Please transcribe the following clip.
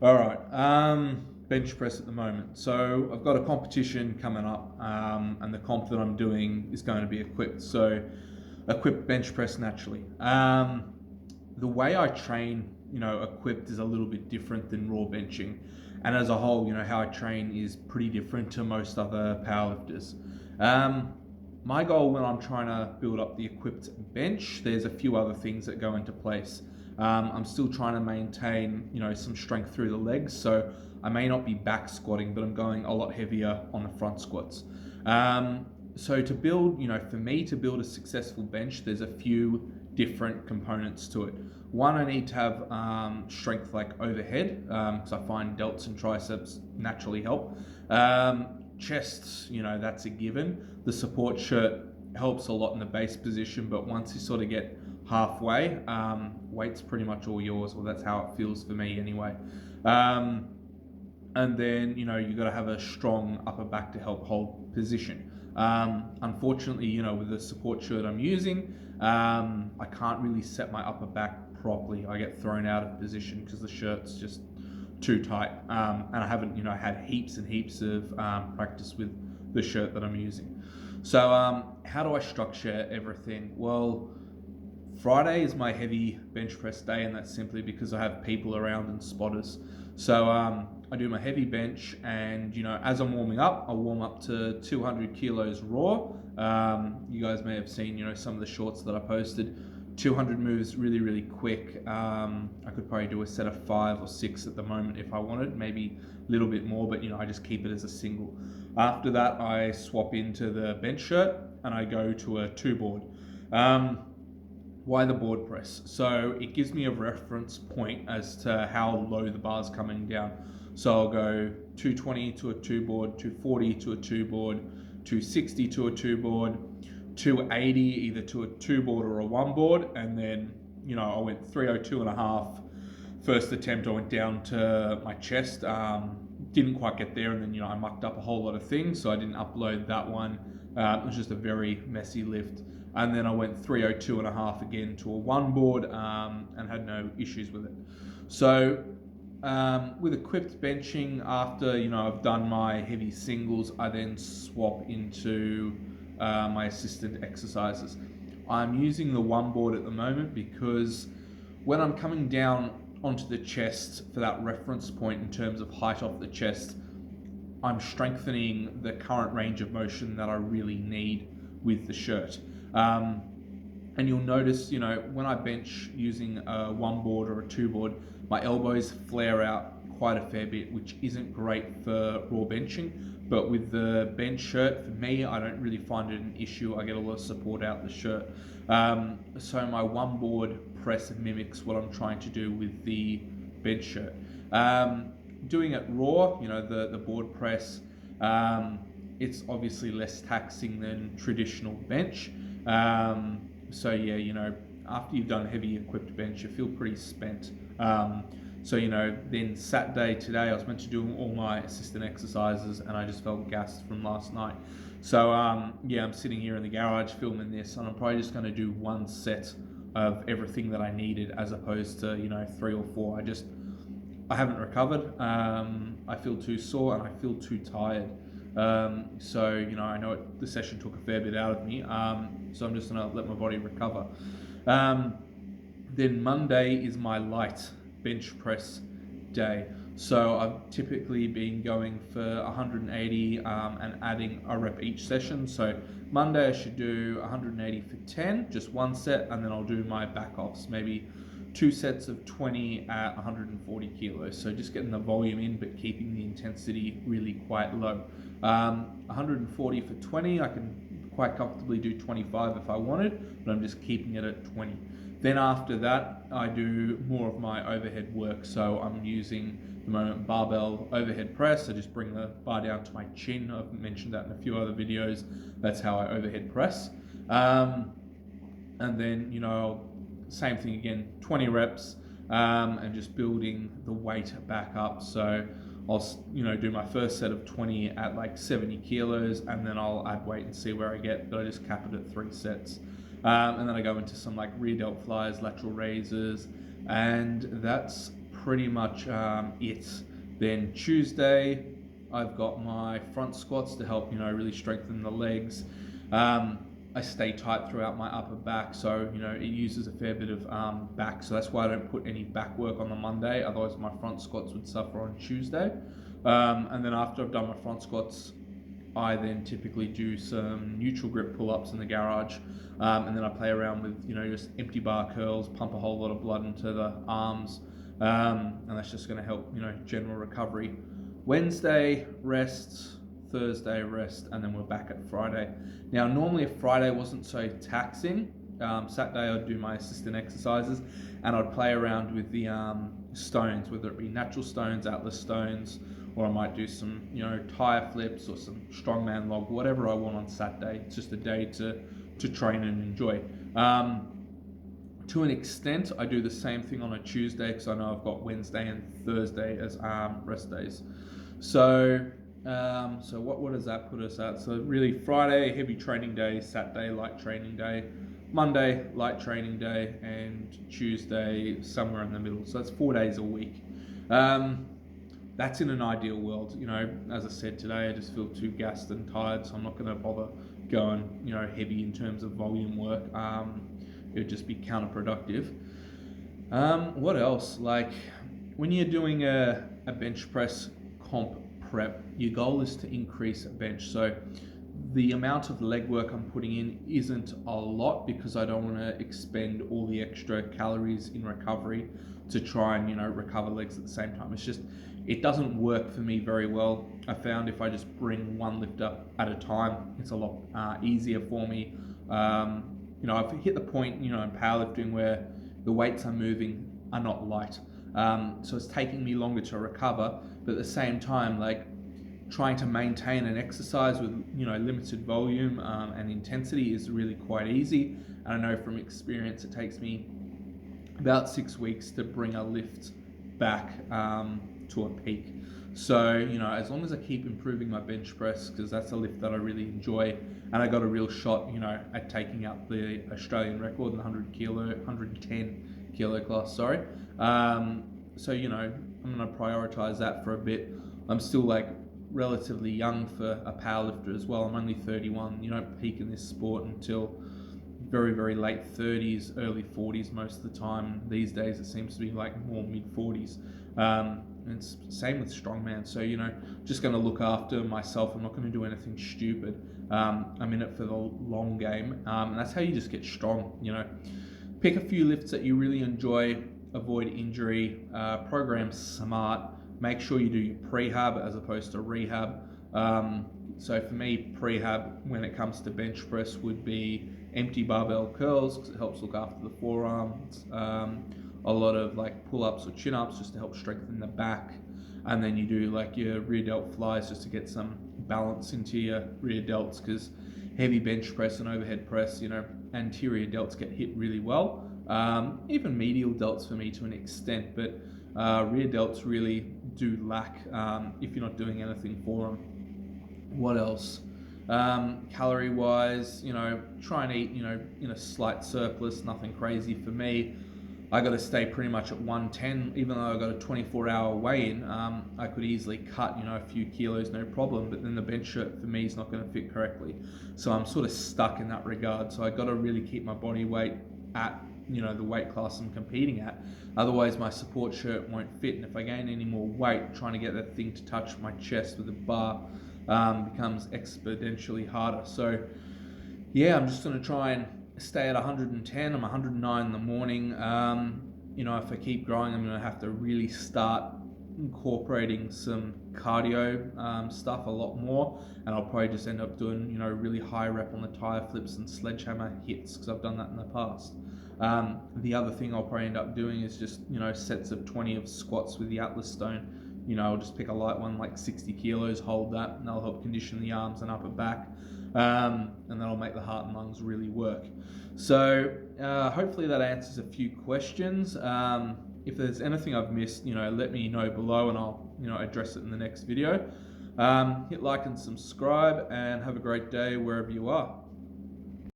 All right. Bench press at the moment. So I've got a competition coming up, and the comp that I'm doing is going to be equipped. So equipped bench press naturally. The way I train, equipped is a little bit different than raw benching, and as a whole, how I train is pretty different to most other powerlifters. Um, my goal when I'm trying to build up the equipped bench, there's a few other things that go into place. I'm still trying to maintain, some strength through the legs. So I may not be back squatting, but I'm going a lot heavier on the front squats. So to build, for me to build a successful bench, there's a few different components to it. One, I need to have strength like overhead, because I find delts and triceps naturally help. Chests, that's a given. The support shirt helps a lot in the base position, but once you sort of get halfway, weight's pretty much all yours. Well, that's how it feels for me anyway. And then, you got to have a strong upper back to help hold position. Unfortunately, with the support shirt I'm using, I can't really set my upper back properly. I get thrown out of position because the shirt's just too tight. And I haven't, had heaps and heaps of practice with the shirt that I'm using. So how do I structure everything? Well, Friday is my heavy bench press day, and that's simply because I have people around and spotters. So I do my heavy bench, and as I'm warming up, I warm up to 200 kilos raw. You guys may have seen, some of the shorts that I posted. 200 moves really, really quick. I could probably do a set of 5 or 6 at the moment if I wanted, maybe a little bit more, but I just keep it as a single. After that, I swap into the bench shirt and I go to a 2 board. Why the board press? So it gives me a reference point as to how low the bar's coming down. So I'll go 220 to a 2 board, 240 to a 2 board, 260 to a 2 board, 280 either to a 2 board or a 1 board, and then I went 302 and a half. First attempt I went down to my chest, didn't quite get there, and then I mucked up a whole lot of things, so I didn't upload that one. It was just a very messy lift. And then I went 302 and a half again to a 1 board, and had no issues with it. So with equipped benching, after I've done my heavy singles, I then swap into my assisted exercises. I'm using the 1 board at the moment because when I'm coming down onto the chest for that reference point in terms of height off the chest, I'm strengthening the current range of motion that I really need with the shirt. And you'll notice, when I bench using a 1 board or a 2 board, my elbows flare out quite a fair bit, which isn't great for raw benching. But with the bench shirt, for me, I don't really find it an issue. I get a lot of support out the shirt. So my 1 board press mimics what I'm trying to do with the bench shirt. Doing it raw, the board press, it's obviously less taxing than traditional bench. So yeah, after you've done heavy equipped bench, you feel pretty spent. So then Saturday today, I was meant to do all my assistant exercises, and I just felt gassed from last night. So yeah, I'm sitting here in the garage filming this, and I'm probably just going to do 1 set of everything that I needed, as opposed to 3 or 4. I haven't recovered. I feel too sore and I feel too tired. So I know the session took a fair bit out of me. So I'm just gonna let my body recover. Then Monday is my light bench press day. So I've typically been going for 180 and adding a rep each session. So Monday I should do 180 for 10, just 1 set, and then I'll do my back offs, maybe 2 sets of 20 at 140 kilos. So just getting the volume in, but keeping the intensity really quite low. 140 for 20, I can quite comfortably do 25 if I wanted, but I'm just keeping it at 20. Then after that, I do more of my overhead work. So I'm using the moment barbell overhead press. I just bring the bar down to my chin. I've mentioned that in a few other videos. That's how I overhead press. And then, same thing again, 20 reps, and just building the weight back up. So I'll, do my first set of 20 at like 70 kilos, and then I'll add weight and see where I get, but I just cap it at 3 sets. And then I go into some like rear delt flyers, lateral raises, and that's pretty much it. Then Tuesday, I've got my front squats to help, really strengthen the legs. I stay tight throughout my upper back, so it uses a fair bit of back, so that's why I don't put any back work on the Monday, otherwise my front squats would suffer on Tuesday. And then after I've done my front squats, I then typically do some neutral grip pull-ups in the garage, and then I play around with just empty bar curls, pump a whole lot of blood into the arms, and that's just going to help general recovery. Wednesday rest, Thursday rest, and then we're back at Friday. Now normally if Friday wasn't so taxing, Saturday I'd do my assistant exercises and I'd play around with the stones, whether it be natural stones, atlas stones, or I might do some tire flips or some strongman log, whatever I want on Saturday. It's just a day to train and enjoy. To an extent, I do the same thing on a Tuesday because I know I've got Wednesday and Thursday as rest days. So what does that put us at? So really Friday, heavy training day, Saturday, light training day, Monday, light training day, and Tuesday, somewhere in the middle. So that's 4 days a week. That's in an ideal world. As I said today, I just feel too gassed and tired, so I'm not going to bother going, heavy in terms of volume work. It would just be counterproductive. What else? Like when you're doing a bench press comp prep, your goal is to increase bench. So the amount of leg work I'm putting in isn't a lot because I don't want to expend all the extra calories in recovery to try and recover legs at the same time. It doesn't work for me very well. I found if I just bring one lift up at a time, it's a lot easier for me. I've hit the point in powerlifting where the weights I'm moving are not light, so it's taking me longer to recover, but at the same time, like trying to maintain an exercise with limited volume and intensity is really quite easy. And I know from experience it takes me about 6 weeks to bring a lift back to a peak. So as long as I keep improving my bench press, because that's a lift that I really enjoy, and I got a real shot at taking up the Australian record in the 110 kilo class, so I'm going to prioritize that for a bit. I'm still relatively young for a powerlifter as well. I'm only 31. You don't peak in this sport until very, very late 30s, early 40s most of the time. These days it seems to be more mid 40s. And it's same with strongman. So just going to look after myself. I'm not going to do anything stupid. I'm in it for the long game, and that's how you just get strong. Pick a few lifts that you really enjoy, avoid injury, program smart. Make sure you do your prehab as opposed to rehab. So for me, prehab when it comes to bench press would be empty barbell curls because it helps look after the forearms. A lot of pull-ups or chin-ups just to help strengthen the back. And then you do your rear delt flies just to get some balance into your rear delts, because heavy bench press and overhead press, anterior delts get hit really well. Even medial delts for me to an extent, but rear delts really do lack if you're not doing anything for them. What else? Calorie wise, try and eat, in a slight surplus, nothing crazy for me. I got to stay pretty much at 110, even though I got a 24-hour weigh-in. I could easily cut, a few kilos, no problem. But then the bench shirt for me is not going to fit correctly, so I'm sort of stuck in that regard. So I got to really keep my body weight at, the weight class I'm competing at. Otherwise, my support shirt won't fit. And if I gain any more weight, trying to get that thing to touch my chest with a bar becomes exponentially harder. So yeah, I'm just going to try and stay at 110. I'm 109 in the morning. If I keep growing, I'm going to have to really start incorporating some cardio stuff a lot more, and I'll probably just end up doing really high rep on the tire flips and sledgehammer hits because I've done that in the past. The other thing I'll probably end up doing is just sets of 20 of squats with the Atlas stone. I'll just pick a light one 60 kilos, hold that, and that'll help condition the arms and upper back. And that'll make the heart and lungs really work. So hopefully that answers a few questions. If there's anything I've missed, let me know below and I'll address it in the next video. Hit like and subscribe and have a great day wherever you are.